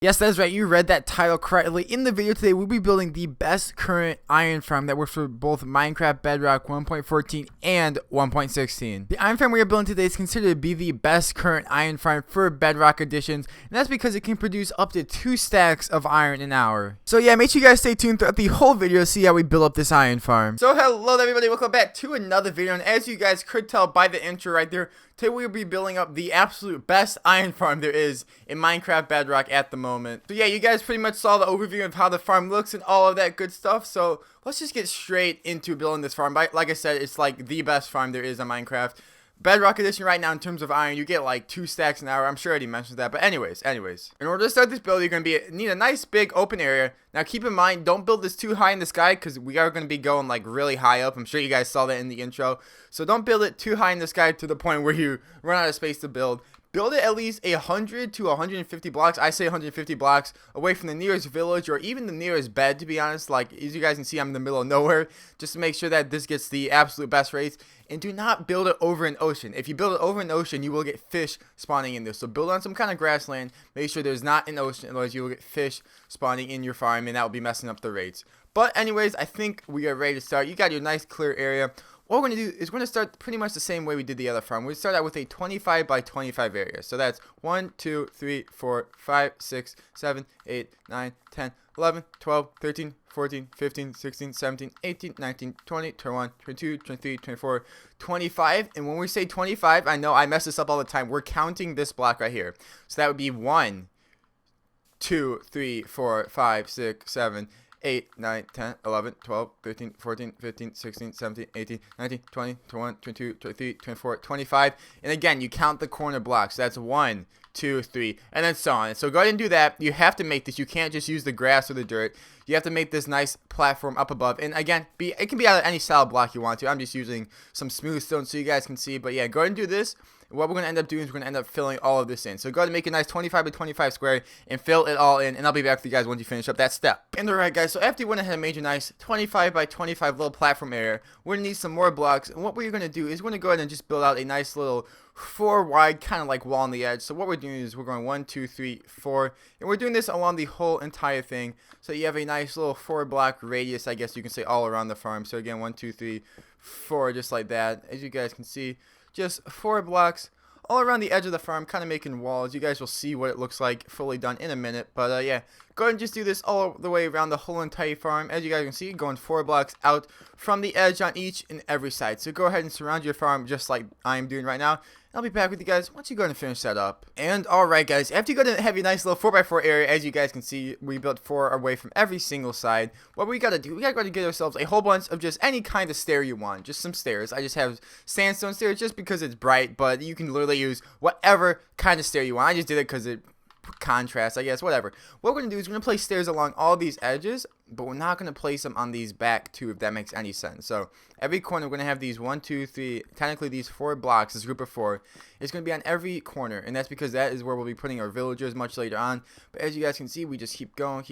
Yes, that's right. You read that title correctly. In the video today, we'll be building the best current iron farm that works for both Minecraft Bedrock 1.14 and 1.16. The iron farm we are building today is considered to be the best current iron farm for Bedrock editions, and that's because it can produce up to 2 stacks of iron an hour. So yeah, make sure you guys stay tuned throughout the whole video to see how we build up this iron farm. So hello everybody, welcome back to another video, and as you guys could tell by the intro right there, today we'll be building up the absolute best iron farm there is in Minecraft Bedrock at the moment. So yeah, you guys pretty much saw the overview of how the farm looks and all of that good stuff. So let's just get straight into building this farm. Like I said, it's like the best farm there is on Minecraft. Bedrock edition right now in terms of iron, you get like 2 stacks an hour. I'm sure I already mentioned that, but anyways, in order to start this build, you're going to need a nice big open area. Now keep in mind, don't build this too high in the sky because we are going to be going like really high up. I'm sure you guys saw that in the intro. So don't build it too high in the sky to the point where you run out of space to build. Build it at least 100 to 150 blocks. I say 150 blocks away from the nearest village or even the nearest bed, to be honest. Like, as you guys can see, I'm in the middle of nowhere, just to make sure that this gets the absolute best rates. And do not build it over an ocean. If you build it over an ocean, you will get fish spawning in there. So build on some kind of grassland. Make sure there's not an ocean, otherwise you will get fish spawning in your farm, and that will be messing up the rates. But anyways, I think we are ready to start. You got your nice clear area. What we're going to do is we're going to start pretty much the same way we did the other farm. We start out with a 25 by 25 area. So that's 1, 2, 3, 4, 5, 6, 7, 8, 9, 10, 11, 12, 13, 14, 15, 16, 17, 18, 19, 20, 21, 22, 23, 24, 25. And when we say 25, I know I mess this up all the time. We're counting this block right here. So that would be 1, 2, 3, 4, 5, 6, 7, 8, 9, 10, 11, 12, 13, 14, 15, 16, 17, 18, 19, 20, 21, 22, 23, 24, 25. And again, you count the corner blocks. So that's 1, 2, 3, and then so on. So go ahead and do that. You have to make this. You can't just use the grass or the dirt. You have to make this nice platform up above. And again, it can be out of any style block you want to. I'm just using some smooth stone so you guys can see. But yeah, go ahead and do this. What we're going to end up doing is we're going to end up filling all of this in. So go ahead and make a nice 25 by 25 square and fill it all in. And I'll be back with you guys once you finish up that step. And alright guys, so after you went ahead and made your nice 25 by 25 little platform area, we're going to need some more blocks. And what we're going to do is we're going to go ahead and just build out a nice little 4 wide kind of like wall on the edge. So what we're doing is we're going 1, 2, 3, 4. And we're doing this along the whole entire thing. So you have a nice little 4 block radius, I guess you can say, all around the farm. So again, 1, 2, 3, 4, just like that. As you guys can see, just 4 blocks all around the edge of the farm, kind of making walls. You guys will see what it looks like fully done in a minute. But yeah, go ahead and just do this all the way around the whole entire farm. As you guys can see, going 4 blocks out from the edge on each and every side. So go ahead and surround your farm just like I am doing right now. I'll be back with you guys once you go ahead and finish that up. And alright guys, after you go ahead and have your nice little 4x4 area, as you guys can see, we built 4 away from every single side. What we gotta do, we gotta go to get ourselves a whole bunch of just any kind of stair you want. Just some stairs. I just have sandstone stairs just because it's bright, but you can literally use whatever kind of stair you want. I just did it because it contrast, I guess, whatever. What we're gonna do is we're gonna place stairs along all these edges, but we're not gonna place them on these back two, if that makes any sense. So every corner we're gonna have these 1, 2, 3, technically these 4 blocks, this group of 4 is gonna be on every corner, and that's because that is where we'll be putting our villagers much later on. But as you guys can see, we just keep going,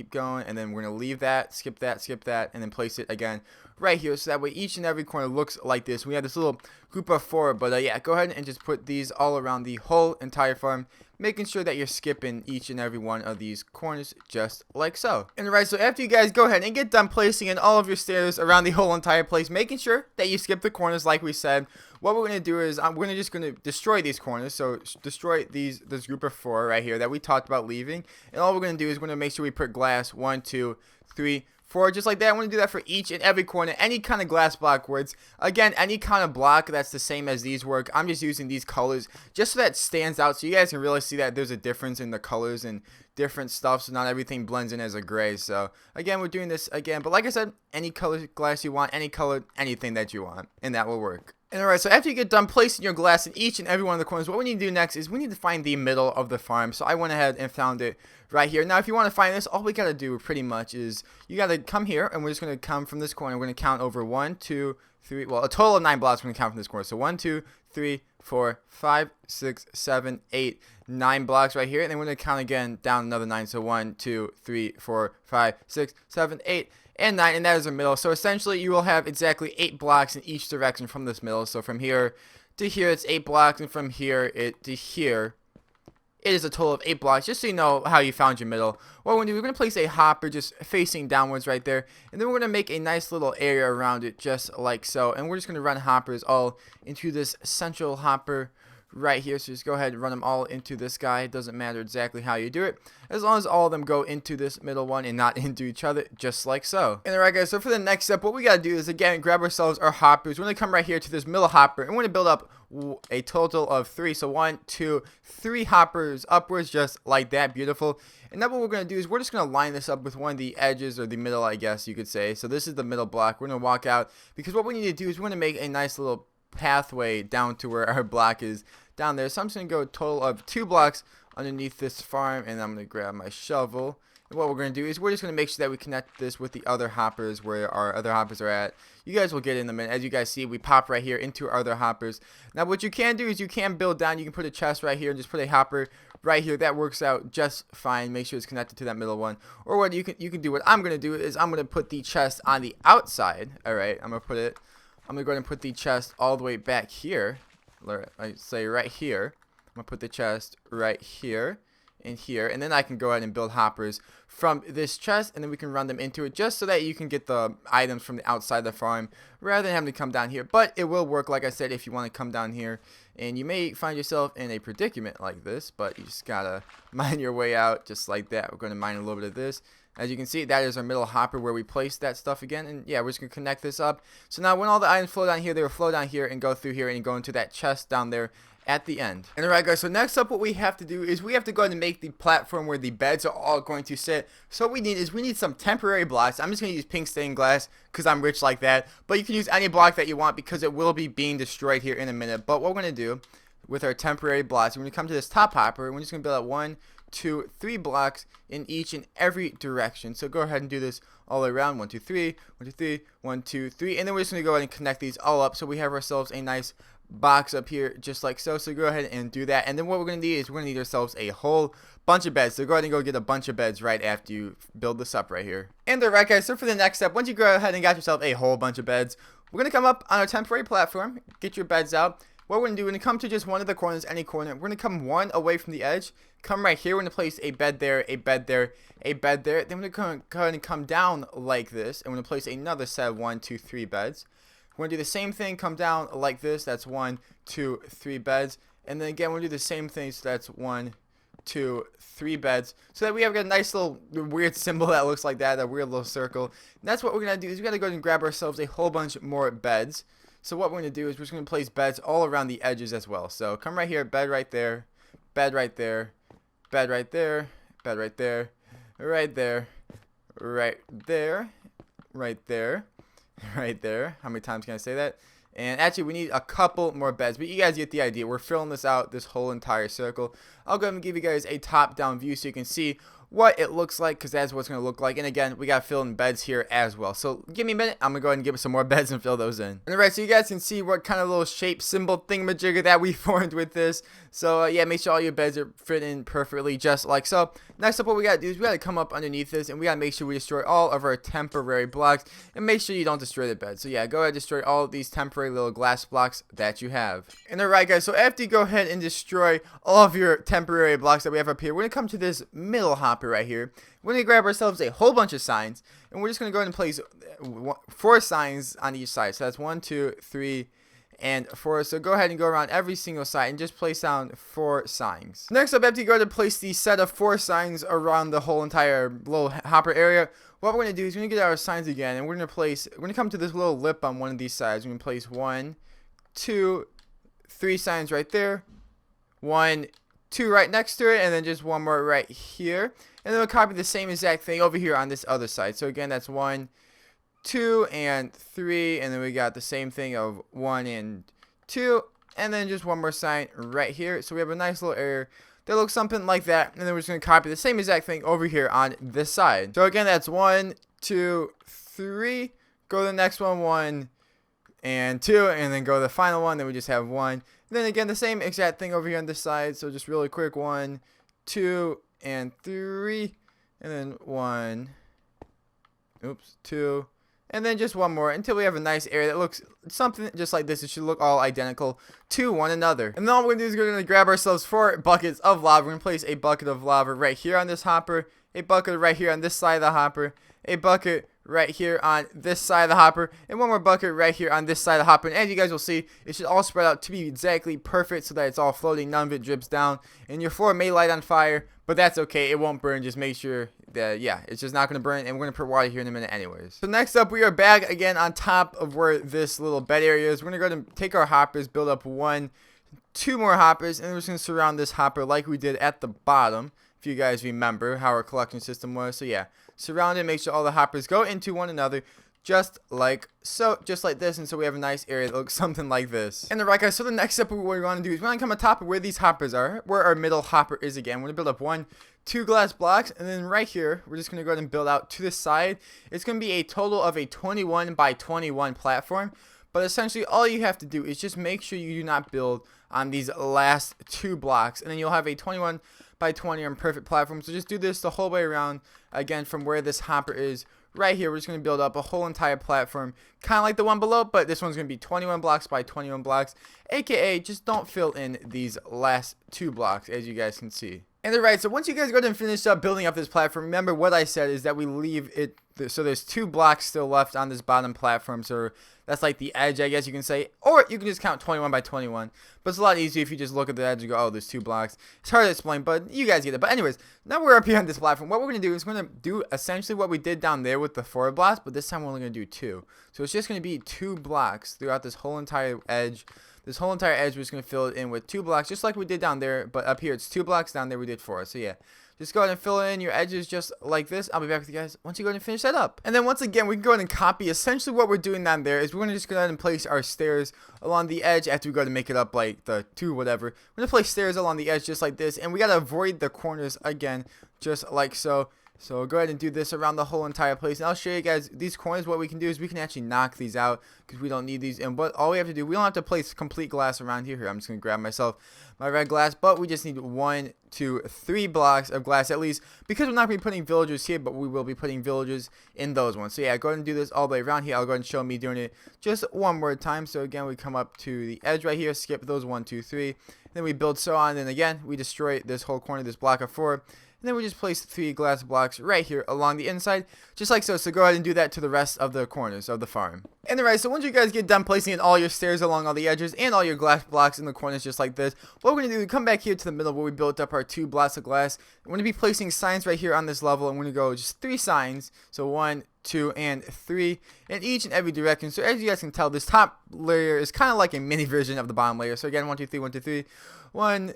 and then we're gonna leave that, skip that, and then place it again right here, so that way each and every corner looks like this. We have this little group of 4, but yeah, go ahead and just put these all around the whole entire farm, making sure that you're skipping each and every one of these corners just like so. And right, so after you guys go ahead and get done placing in all of your stairs around the whole entire place, making sure that you skip the corners like we said, what we're going to do is we're just going to destroy these corners. So destroy this group of 4 right here that we talked about leaving. And all we're going to do is we're going to make sure we put glass 1, 2, 3, 4, just like that. I'm going to do that for each and every corner, any kind of glass block words. Again, any kind of block that's the same as these work. I'm just using these colors just so that it stands out, so you guys can really see that there's a difference in the colors and different stuff, so not everything blends in as a gray. So again, we're doing this again, but like I said, any color glass you want, any color, anything that you want, and that will work. And alright, so after you get done placing your glass in each and every one of the corners, what we need to do next is we need to find the middle of the farm. So I went ahead and found it right here. Now, if you want to find this, all we got to do pretty much is you got to come here, and we're just going to come from this corner. We're going to count over 1, 2, 3, well, a total of 9 blocks we're going to count from this corner. So 1, 2, 3, 4, 5, 6, 7, 8, 9 blocks right here. And then we're going to count again down another 9. So 1, 2, 3, 4, 5, 6, 7, 8. And 9, and that is the middle. So essentially you will have exactly 8 blocks in each direction from this middle. So from here to here it's 8 blocks, and from here to here It is a total of 8 blocks, just so you know how you found your middle. What we're going to do, we're going to place a hopper just facing downwards right there. And then we're going to make a nice little area around it, just like so. And we're just going to run hoppers all into this central hopper right here. So just go ahead and run them all into this guy. It doesn't matter exactly how you do it, as long as all of them go into this middle one and not into each other, just like so. And alright guys, so for the next step, what we got to do is again grab ourselves our hoppers. We're going to come right here to this middle hopper, and we're going to build up a total of 3. So 1, 2, 3 hoppers upwards, just like that. Beautiful. And now what we're going to do is we're just going to line this up with one of the edges, or the middle, I guess you could say. So this is the middle block. We're going to walk out, because what we need to do is we're going to make a nice little pathway down to where our block is down there. So I'm just going to go a total of 2 blocks underneath this farm, and I'm going to grab my shovel. And what we're going to do is we're just going to make sure that we connect this with the other hoppers where our other hoppers are at. You guys will get it in a minute. As you guys see, we pop right here into our other hoppers. Now what you can do is you can build down. You can put a chest right here and just put a hopper right here. That works out just fine. Make sure it's connected to that middle one. Or what you can do, what I'm going to do is I'm going to put the chest on the outside. Alright, I'm going to go ahead and put the chest all the way back here. I say right here. I'm going to put the chest right here and here, and then I can go ahead and build hoppers from this chest, and then we can run them into it, just so that you can get the items from the outside of the farm rather than having to come down here. But it will work, like I said, if you want to come down here, and you may find yourself in a predicament like this, but you just gotta mine your way out just like that. We're going to mine a little bit of this. As you can see, that is our middle hopper where we place that stuff again. And yeah, we're just going to connect this up. So now when all the items flow down here, they will flow down here and go through here and go into that chest down there at the end. And alright guys, so next up what we have to do is we have to go ahead and make the platform where the beds are all going to sit. So what we need is we need some temporary blocks. I'm just going to use pink stained glass because I'm rich like that. But you can use any block that you want because it will be being destroyed here in a minute. But what we're going to do with our temporary blocks, we're going to come to this top hopper. We're just going to build up 1, 2, 3 blocks in each and every direction. So go ahead and do this all the way around. 1, 2, 3, 1, 2, 3, 1, 2, 3, and then we're just going to go ahead and connect these all up so we have ourselves a nice box up here just like so. So go ahead and do that, and then what we're going to need is we're going to need ourselves a whole bunch of beds. So go ahead and go get a bunch of beds right after you build this up right here. And alright guys, so for the next step, once you go ahead and got yourself a whole bunch of beds, we're going to come up on our temporary platform, get your beds out. What we're going to do, we're going to come to just one of the corners, any corner. We're going to come one away from the edge. Come right here. We're going to place a bed there, a bed there, a bed there. Then we're going to go ahead and come down like this. And we're going to place another set of 1, 2, 3 beds. We're going to do the same thing. Come down like this. That's 1, 2, 3 beds. And then again, we'll do the same thing. So that's 1, 2, 3 beds. So that we have a nice little weird symbol that looks like that. A weird little circle. And that's what we're going to do is we got to go ahead and grab ourselves a whole bunch more beds. So what we're going to do is we're just going to place beds all around the edges as well. So come right here, bed right there, bed right there, bed right there, bed right there, right there, right there, right there, right there. How many times can I say that? And actually, we need a couple more beds, but you guys get the idea. We're filling this out, this whole entire circle. I'll go ahead and give you guys a top-down view so you can see what it looks like, because that's what it's going to look like. And again, we got to fill in beds here as well. So give me a minute. I'm going to go ahead and give it some more beds and fill those in. Alright, so you guys can see what kind of little shape symbol thingamajigger that we formed with this. So yeah, make sure all your beds are fit in perfectly just like so. Next up, what we got to do is we got to come up underneath this, and we got to make sure we destroy all of our temporary blocks, and make sure you don't destroy the bed. So yeah, go ahead and destroy all of these temporary little glass blocks that you have. And alright guys, so after you go ahead and destroy all of your temporary blocks that we have up here, we're going to come to this middle hopper right here. We're going to grab ourselves a whole bunch of signs, and we're just going to go ahead and place 4 signs on each side. So that's 1, 2, 3, and 4. So go ahead and go around every single side and just place down 4 signs. Next up, after you go ahead and place the set of 4 signs around the whole entire little hopper area, what we're going to do is we're going to get our signs again, and we're going to come to this little lip on one of these sides. We're going to place 1, 2, 3 signs right there, 1, 2 right next to it, and then just 1 more right here. And then we'll copy the same exact thing over here on this other side. So again, that's 1, 2, and 3, and then we got the same thing of 1 and 2, and then just 1 more sign right here. So we have a nice little area that looks something like that, and then we're just going to copy the same exact thing over here on this side. So again, that's 1, 2, 3, go to the next one, 1 and 2, and then go to the final one, then we just have 1. And then again, the same exact thing over here on this side. So just really quick, 1, 2, and 3, and then 1, oops, 2, and then just one more until we have a nice area that looks something just like this. It should look all identical to one another. And then all we're going to do is we're going to grab ourselves 4 buckets of lava. We're going to place a bucket of lava right here on this hopper, a bucket right here on this side of the hopper, a bucket right here on this side of the hopper, and one more bucket right here on this side of the hopper. And as you guys will see, it should all spread out to be exactly perfect so that it's all floating, none of it drips down. And your floor may light on fire, but that's okay, it won't burn. Just make sure that, yeah, it's just not going to burn, and we're going to put water here in a minute anyways. So next up, we are back again on top of where this little bed area is. We're going to go ahead and take our hoppers, build up 2 more hoppers, and we're just going to surround this hopper like we did at the bottom, if you guys remember how our collection system was. So yeah, surround it, make sure all the hoppers go into one another, just like so, just like this. And so we have a nice area that looks something like this. And alright guys, so the next step what we're going to do is we're going to come on top of where these hoppers are, where our middle hopper is again. We're going to build up 2 glass blocks, and then right here we're just going to go ahead and build out to the side. It's going to be a total of a 21 by 21 platform, but essentially all you have to do is just make sure you do not build on these last 2 blocks, and then you'll have a 21 by 20 on perfect platform. So just do this the whole way around again from where this hopper is. Right here, we're just going to build up a whole entire platform, kind of like the one below, but this one's going to be 21 blocks by 21 blocks, aka just don't fill in these last 2 blocks, as you guys can see. And alright, so once you guys go ahead and finish up building up this platform, remember what I said is that we leave it, so there's 2 blocks still left on this bottom platform, so that's like the edge, I guess you can say, or you can just count 21 by 21, but it's a lot easier if you just look at the edge and go, oh, there's 2 blocks. It's hard to explain, but you guys get it. But anyways, now we're up here on this platform. What we're going to do is we're going to do essentially what we did down there with the 4 blocks, but this time we're only going to do 2. So it's just going to be 2 blocks throughout this whole entire edge. This whole entire edge, we're just going to fill it in with 2 blocks, just like we did down there, but up here it's 2 blocks, down there we did 4. So yeah, just go ahead and fill in your edges just like this. I'll be back with you guys once you go ahead and finish that up. And then once again, we can go ahead and copy. Essentially what we're doing down there is we're going to just go ahead and place our stairs along the edge after we go to make it up like the 2 whatever. We're going to place stairs along the edge just like this, and we got to avoid the corners again, just like so. So go ahead and do this around the whole entire place, and I'll show you guys these corners. What we can do is we can actually knock these out because we don't need these. And what all we have to do, we don't have to place complete glass around here. I'm just gonna grab myself my red glass, but we just need 1, 2, 3 blocks of glass at least, because we're not gonna be putting villagers here, but we will be putting villagers in those ones. So yeah, go ahead and do this all the way around here. I'll go ahead and show me doing it just one more time. So again, we come up to the edge right here, skip those 1, 2, 3, then we build so on, and again we destroy this whole corner, this block of 4. And then we just place 3 glass blocks right here along the inside, just like so. So go ahead and do that to the rest of the corners of the farm. And alright, so once you guys get done placing in all your stairs along all the edges and all your glass blocks in the corners just like this, what we're going to do is come back here to the middle where we built up our 2 blocks of glass. We're going to be placing signs right here on this level, and we're going to go just 3 signs. So 1, 2, and 3 in each and every direction. So as you guys can tell, this top layer is kind of like a mini version of the bottom layer. So again, 1, 2, 3, 1, 2, 3, 1,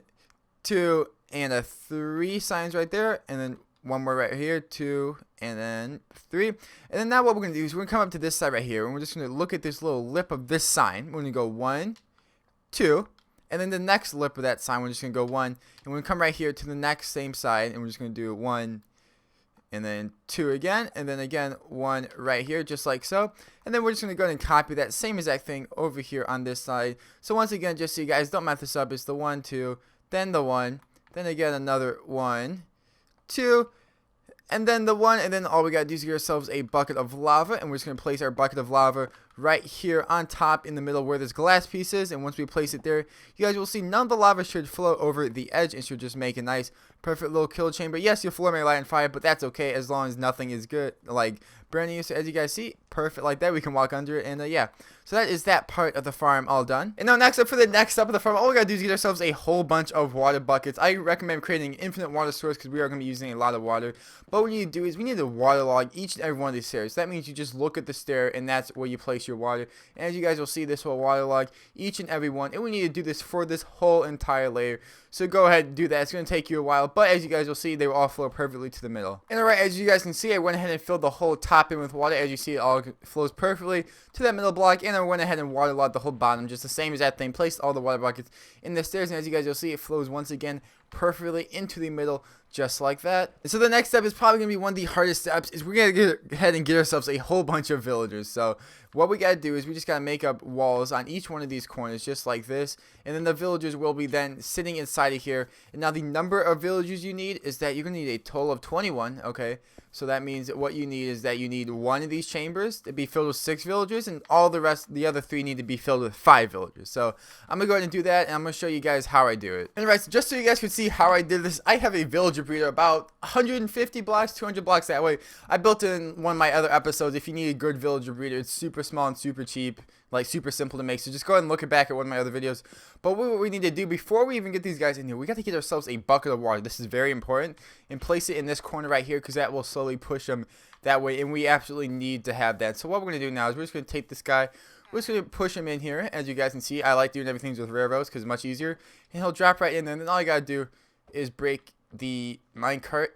2, and 3 signs right there, and then one more right here, 2, and then 3. And then now what we're going to do is we're going to come up to this side right here, and we're just going to look at this little lip of this sign. We're going to go 1, 2, and then the next lip of that sign, we're just going to go 1, and we're going to come right here to the next same side, and we're just going to do 1, and then 2 again, and then again 1 right here, just like so. And then we're just going to go ahead and copy that same exact thing over here on this side. So once again, just so you guys don't mess this up, it's the 1, 2, then the 1, then again another 1, 2, and then the 1, and then all we gotta do is get ourselves a bucket of lava, and we're just gonna place our bucket of lava right here on top in the middle where this glass piece is. And once we place it there, you guys will see none of the lava should flow over the edge. It should just make a nice perfect little kill chamber. Yes, your floor may light on fire, but that's okay as long as nothing is good like burning you. So as you guys see, perfect like that, we can walk under it. And yeah, so that is that part of the farm all done. And now next up, for the next step of the farm, all we gotta do is get ourselves a whole bunch of water buckets. I recommend creating an infinite water source because we are gonna be using a lot of water. But what we need to do is we need to waterlog each and every one of these stairs. So that means you just look at the stair, and that's where you place your water. And as you guys will see, this will waterlog each and every one, and we need to do this for this whole entire layer. So go ahead and do that. It's going to take you a while, but as you guys will see, they will all flow perfectly to the middle. And alright, as you guys can see, I went ahead and filled the whole top in with water. As you see, it all flows perfectly to that middle block, and I went ahead and waterlogged the whole bottom, just the same as that thing. Placed all the water buckets in the stairs, and as you guys will see, it flows once again perfectly into the middle, just like that. And so the next step is probably going to be one of the hardest steps, is we're going to go ahead and get ourselves a whole bunch of villagers. So what we got to do is we just got to make up walls on each one of these corners, just like this, and then the villagers will be then sitting inside of here. And now the number of villagers you need is that you're going to need a total of 21, okay? So that means that what you need is that you need one of these chambers to be filled with 6 villagers, and all the other 3 need to be filled with 5 villagers. So I'm gonna go ahead and do that, and I'm gonna show you guys how I do it. Alright, so just so you guys can see how I did this, I have a villager breeder about 150 blocks, 200 blocks that way. I built it in one of my other episodes. If you need a good villager breeder, it's super small and super cheap, like super simple to make. So just go ahead and look back at one of my other videos. But what we need to do before we even get these guys in here, we got to get ourselves a bucket of water. This is very important, and place it in this corner right here, because that will slowly push them that way, and we absolutely need to have that. So what we're going to do now is we're just going to take this guy, we're just going to push him in here. As you guys can see, I like doing everything with railroads because it's much easier, and he'll drop right in there, and then all you got to do is break the minecart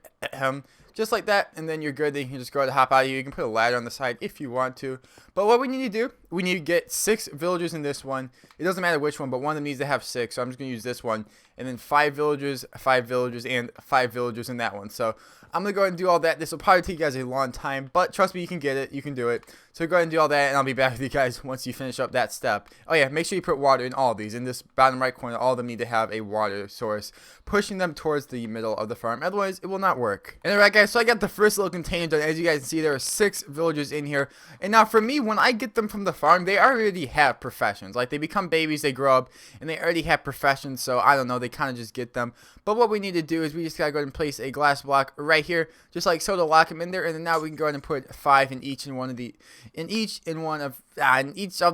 just like that, and then you're good. Then you can just go ahead and hop out of here. You can put a ladder on the side if you want to. But what we need to do, we need to get 6 villagers in this one. It doesn't matter which one, but one of them needs to have 6. So I'm just going to use this one. And then 5 villagers, and 5 villagers in that one. So I'm going to go ahead and do all that. This will probably take you guys a long time, but trust me, you can get it. You can do it. So go ahead and do all that, and I'll be back with you guys once you finish up that step. Oh yeah, make sure you put water in all of these. In this bottom right corner, all of them need to have a water source, pushing them towards the middle of the farm. Otherwise, it will not work. And alright guys, so I got the first little container done. As you guys can see, there are 6 villagers in here. And now for me, when I get them from the farm, they already have professions. Like, they become babies, they grow up, and they already have professions. So I don't know, they kind of just get them. But what we need to do is we just gotta go ahead and place a glass block right here, just like so, to lock them in there. And then now we can go ahead and put 5 in each of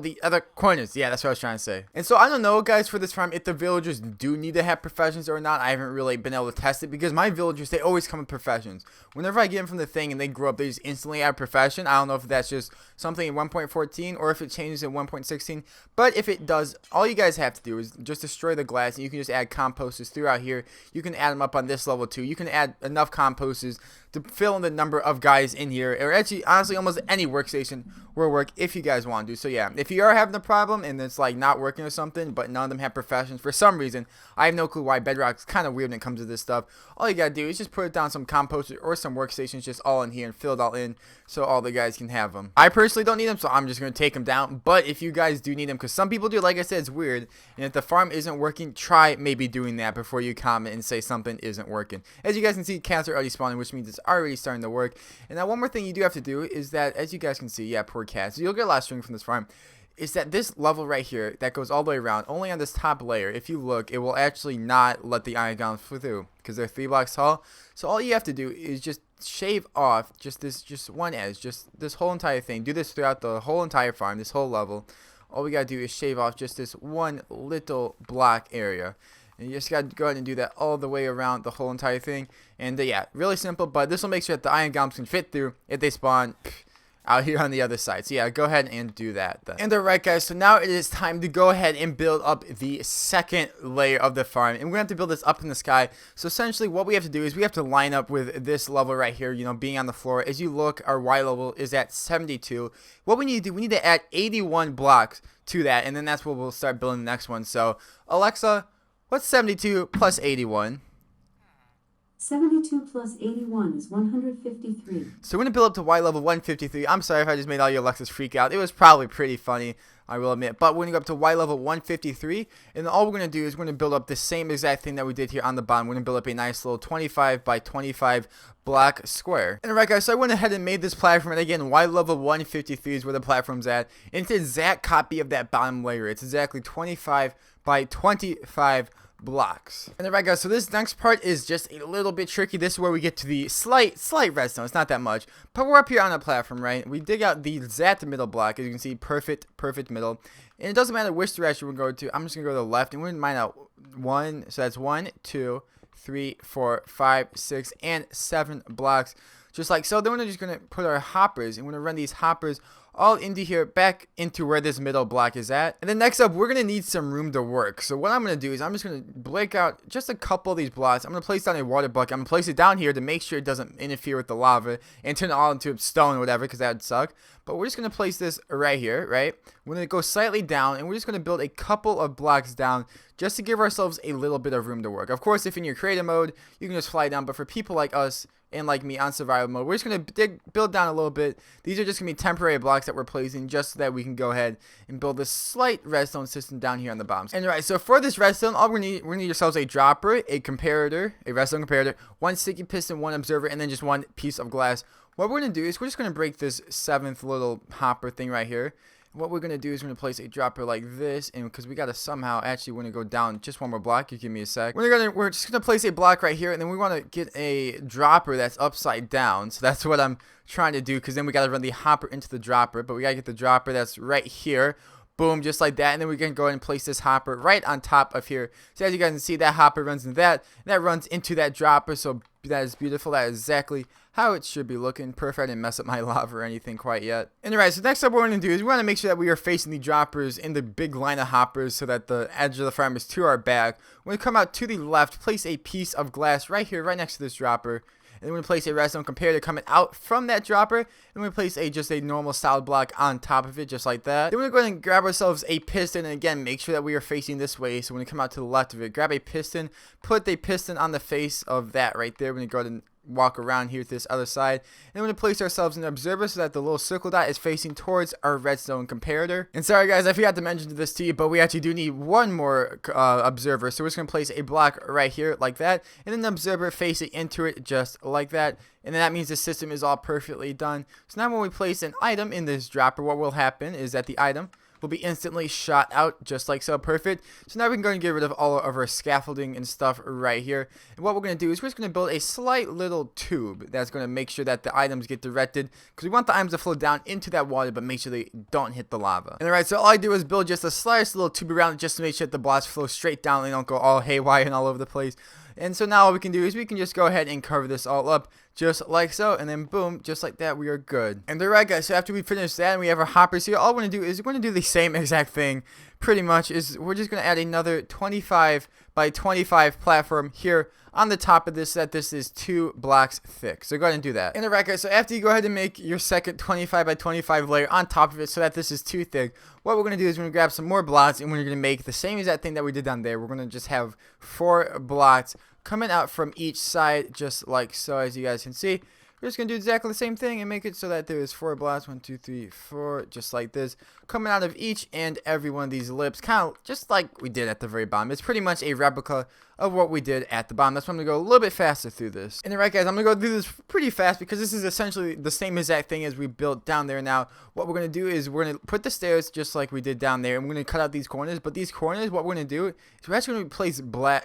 the other corners. Yeah, that's what I was trying to say. And so I don't know, guys, for this farm, if the villagers do need to have professions or not. I haven't really been able to test it, because my villagers, they always come with professions. Whenever I get them from the thing and they grow up, they just instantly have profession. I don't know if that's just something in 1.14 or if it changes in 1.16. But if it does, all you guys have to do is just destroy the glass, and you can just add composters throughout here. You can add them up on this level too. You can add enough composters to fill in the number of guys in here, or actually, honestly, almost any workstation will work if you guys want to. So yeah, if you are having a problem and it's like not working or something, but none of them have professions for some reason, I have no clue why. Bedrock's kind of weird when it comes to this stuff. All you gotta do is just put down some composters or some workstations just all in here and fill it all in, so all the guys can have them. I personally don't need them, so I'm just gonna take them down. But if you guys do need them, because some people do, like I said, it's weird, and if the farm isn't working, try maybe doing that before you comment and say something isn't working. As you guys can see, cats are already spawning, which means it's already starting to work. And now one more thing you do have to do is that, as you guys can see, yeah, poor cats, you'll get a lot of string from this farm, is that this level right here that goes all the way around, only on this top layer, if you look, it will actually not let the iron golems through, because they're 3 blocks tall. So all you have to do is just shave off just one edge, just this whole entire thing. Do this throughout the whole entire farm, this whole level. All we gotta do is shave off just this one little block area. And you just got to go ahead and do that all the way around the whole entire thing. And yeah, really simple, but this will make sure that the iron golems can fit through if they spawn out here on the other side. So yeah, go ahead and do that then. And alright guys, so now it is time to go ahead and build up the second layer of the farm. And we're going to have to build this up in the sky. So essentially what we have to do is we have to line up with this level right here, you know, being on the floor. As you look, our Y level is at 72. What we need to do, we need to add 81 blocks to that, and then that's what we'll start building the next one. So Alexa, what's 72 plus 81? 72 plus 81 is 153. So we're going to build up to Y level 153. I'm sorry if I just made all your Alexas freak out. It was probably pretty funny, I will admit. But we're going to go up to Y level 153. And then all we're going to do is we're going to build up the same exact thing that we did here on the bottom. We're going to build up a nice little 25 by 25 block square. And alright guys, so I went ahead and made this platform. And again, Y level 153 is where the platform's at. And it's an exact copy of that bottom layer. It's exactly 25 by 25 blocks. And alright guys, so this next part is just a little bit tricky. This is where we get to the slight redstone. It's not that much, but we're up here on a platform, right? We dig out the exact middle block. As you can see, perfect middle. And it doesn't matter which direction we're going to. I'm just gonna go to the left, and we're gonna mine out 1. So that's 1, 2, 3, 4, 5, 6, and 7 blocks, just like so. Then we're just gonna put our hoppers, and we're gonna run these hoppers all into here, back into where this middle block is at. And then next up, we're gonna need some room to work. So what I'm gonna do is I'm just gonna break out just a couple of these blocks. I'm gonna place down a water bucket. I'm gonna place it down here to make sure it doesn't interfere with the lava and turn it all into stone or whatever, because that would suck. But we're just gonna place this right here, right? We're gonna go slightly down, and we're just gonna build a couple of blocks down just to give ourselves a little bit of room to work. Of course, if in your creative mode, you can just fly down, but for people like us and like me on survival mode, we're just gonna build down a little bit. These are just gonna be temporary blocks blocks that we're placing just so that we can go ahead and build a slight redstone system down here on the bottom. And right, so for this redstone, all we're gonna need ourselves a dropper, a comparator, a redstone comparator, one sticky piston, one observer, and then just one piece of glass. What we're gonna do is we're just gonna break this 7th little hopper thing right here. What we're going to do is we're going to place a dropper like this, and because we got to somehow, actually, we're going to go down just one more block. You give me a sec. We're just going to place a block right here, and then we want to get a dropper that's upside down. So that's what I'm trying to do, because then we got to run the hopper into the dropper, but we got to get the dropper that's right here. Boom, just like that, and then we can go ahead and place this hopper right on top of here. So as you guys can see, that hopper runs into that, and that runs into that dropper, so that is beautiful. That is exactly how it should be looking. Perfect. I didn't mess up my lava or anything quite yet. And alright, so next up what we're going to do is we want to make sure that we are facing the droppers in the big line of hoppers so that the edge of the farm is to our back. We're going to come out to the left, place a piece of glass right here, right next to this dropper. And then we're going to place a redstone comparator coming out from that dropper. And we're going to place just a normal solid block on top of it, just like that. Then we're going to go ahead and grab ourselves a piston. And again, make sure that we are facing this way. So when we come out to the left of it, grab a piston, put the piston on the face of that right there. We're going to go ahead and walk around here to this other side, and we're going to place ourselves in the observer so that the little circle dot is facing towards our redstone comparator. And sorry guys, I forgot to mention this to you, but we actually do need one more observer, so we're just going to place a block right here like that, and then the observer facing into it just like that. And then that means the system is all perfectly done. So now when we place an item in this dropper, what will happen is that the item will be instantly shot out just like so. Perfect. So now we can go and get rid of all of our scaffolding and stuff right here. And what we're going to do is we're just going to build a slight little tube that's going to make sure that the items get directed, because we want the items to flow down into that water, but make sure they don't hit the lava. And alright, so all I do is build just the slightest little tube around it just to make sure that the blocks flow straight down and they don't go all haywire and all over the place. And so now what we can do is we can just go ahead and cover this all up just like so, and then boom, just like that, we are good. And alright guys, so after we finish that and we have our hoppers here, all we're going to do is we're going to do the same exact thing pretty much. Is we're just going to add another 25 by 25 platform here on the top of this, that this is 2 blocks thick. So go ahead and do that. And alright guys, so after you go ahead and make your second 25 by 25 layer on top of it so that this is too thick, what we're going to do is we're going to grab some more blocks and we're going to make the same exact thing that we did down there. We're going to just have 4 blocks coming out from each side just like so. As you guys can see, we're just going to do exactly the same thing and make it so that there is 4 blocks, 1 2 3 4, just like this, coming out of each and every one of these lips, kind of just like we did at the very bottom. It's pretty much a replica of what we did at the bottom. That's why I'm going to go a little bit faster through this. And alright guys, I'm going to go through this pretty fast because this is essentially the same exact thing as we built down there. Now what we're going to do is we're going to put the stairs just like we did down there, and we're going to cut out these corners. But these corners, what we're going to do is we're actually going to place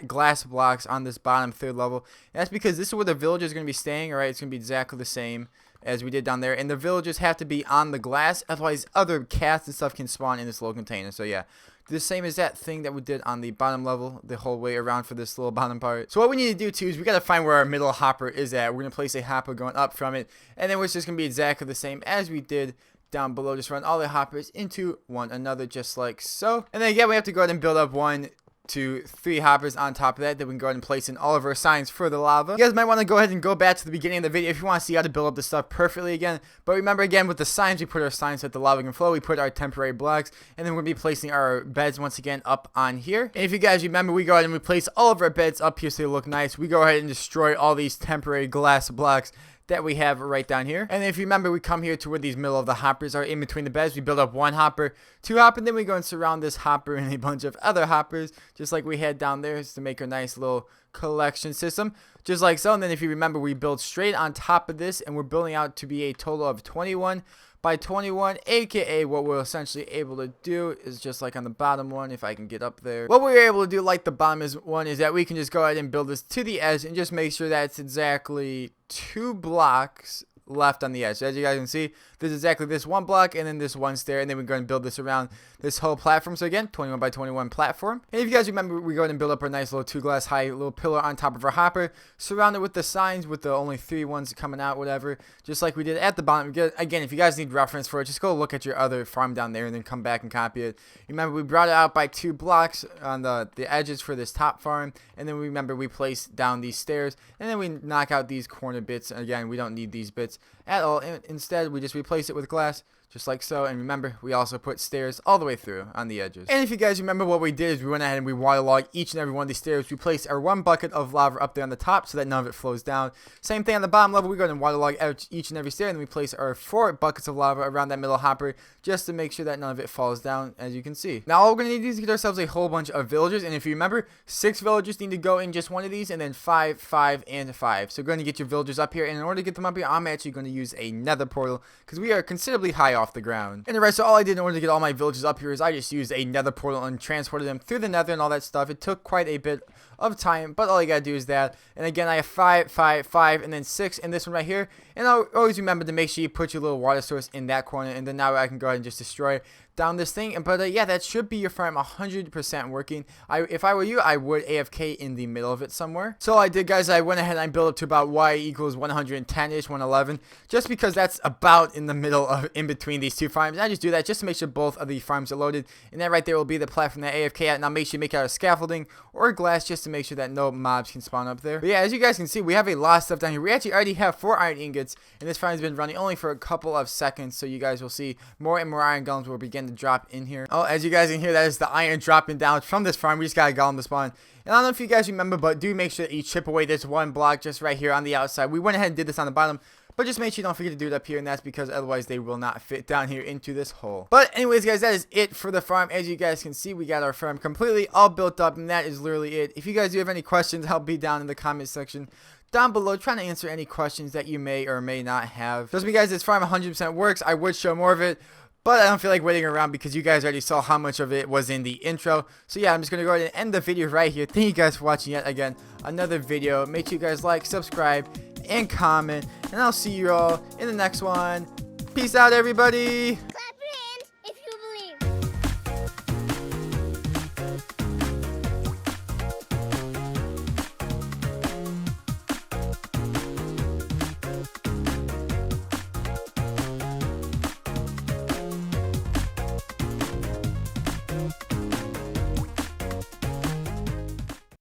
glass blocks on this bottom 3rd level. And that's because this is where the villagers are going to be staying. Alright, it's going to be exactly the same as we did down there, and the villagers have to be on the glass, otherwise other cats and stuff can spawn in this little container. So yeah, the same as that thing that we did on the bottom level the whole way around for this little bottom part. So what we need to do too is we got to find where our middle hopper is at. We're going to place a hopper going up from it, and then it's just going to be exactly the same as we did down below. Just run all the hoppers into one another just like so. And then again, we have to go ahead and build up 1 2 3 hoppers on top of that. Then we can go ahead and place in all of our signs for the lava. You guys might want to go ahead and go back to the beginning of the video if you want to see how to build up this stuff perfectly again. But remember, again, with the signs, we put our signs so that the lava can flow. We put our temporary blocks, and then we're going to be placing our beds once again up on here. And if you guys remember, we go ahead and we place all of our beds up here so they look nice. We go ahead and destroy all these temporary glass blocks that we have right down here. And if you remember, we come here to where these middle of the hoppers are in between the beds. We build up 1 hopper, 2 hopper, and then we go and surround this hopper and a bunch of other hoppers just like we had down there, to make a nice little collection system just like so. And then if you remember, we build straight on top of this, and we're building out to be a total of 21 by 21, aka what we're essentially able to do is just like on the bottom one, if I can get up there, what we're able to do like the bottom one is that we can just go ahead and build this to the edge and just make sure that it's exactly 2 blocks left on the edge. So as you guys can see, there's exactly this 1 block and then this 1 stair, and then we're going to build this around this whole platform. So again, 21 by 21 platform. And if you guys remember, we go ahead and build up our nice little 2 glass high little pillar on top of our hopper, surrounded with the signs with the only 3 ones coming out, whatever, just like we did at the bottom. Again, if you guys need reference for it, just go look at your other farm down there and then come back and copy it. Remember, we brought it out by 2 blocks on the edges for this top farm, and then remember, we placed down these stairs, and then we knock out these corner bits. Again, we don't need these bits at all. Instead, we just replace it with glass just like so. And remember, we also put stairs all the way through on the edges. And if you guys remember, what we did is we went ahead and we waterlogged each and every one of these stairs. We placed our 1 bucket of lava up there on the top so that none of it flows down. Same thing on the bottom level. We go ahead and waterlog each and every stair, and we place our 4 buckets of lava around that middle hopper just to make sure that none of it falls down, as you can see. Now all we're going to need is get ourselves a whole bunch of villagers, and if you remember, 6 villagers need to go in just one of these, and then 5, 5, and 5. So you're going to get your villagers up here, and in order to get them up here, I'm actually going to use a nether portal because we are considerably high off the ground. And alright, so all I did in order to get all my villagers up here is I just used a nether portal and transported them through the nether and all that stuff. It took quite a bit of time, but all you gotta do is that. And again, I have 5, 5, 5, and then 6 in this one right here. And I'll always remember to make sure you put your little water source in that corner, and then now I can go ahead and just destroy down this thing. But yeah, that should be your farm 100% working. If I were you, I would AFK in the middle of it somewhere. So all I did, guys, I went ahead and I built up to about y equals 110-ish, 111, just because that's about in the middle of in between these two farms. And I just do that just to make sure both of the farms are loaded, and that right there will be the platform that AFK at. And I'll make sure you make it out of scaffolding or glass just to make sure that no mobs can spawn up there. But yeah, as you guys can see, we have a lot of stuff down here. We actually already have 4 iron ingots, and this farm has been running only for a couple of seconds, so you guys will see more and more iron golems will begin to drop in here. Oh, as you guys can hear, that is the iron dropping down from this farm. We just got a golem to spawn. And I don't know if you guys remember, but do make sure that you chip away this 1 block just right here on the outside. We went ahead and did this on the bottom, but just make sure you don't forget to do it up here, and that's because otherwise they will not fit down here into this hole. But anyways, guys, that is it for the farm. As you guys can see, we got our farm completely all built up, and that is literally it. If you guys do have any questions, I'll be down in the comment section down below trying to answer any questions that you may or may not have. Trust me, guys, this farm 100% works. I would show more of it, but I don't feel like waiting around because you guys already saw how much of it was in the intro. So yeah, I'm just going to go ahead and end the video right here. Thank you guys for watching yet again another video. Make sure you guys like, subscribe, and comment. And I'll see you all in the next one. Peace out, everybody.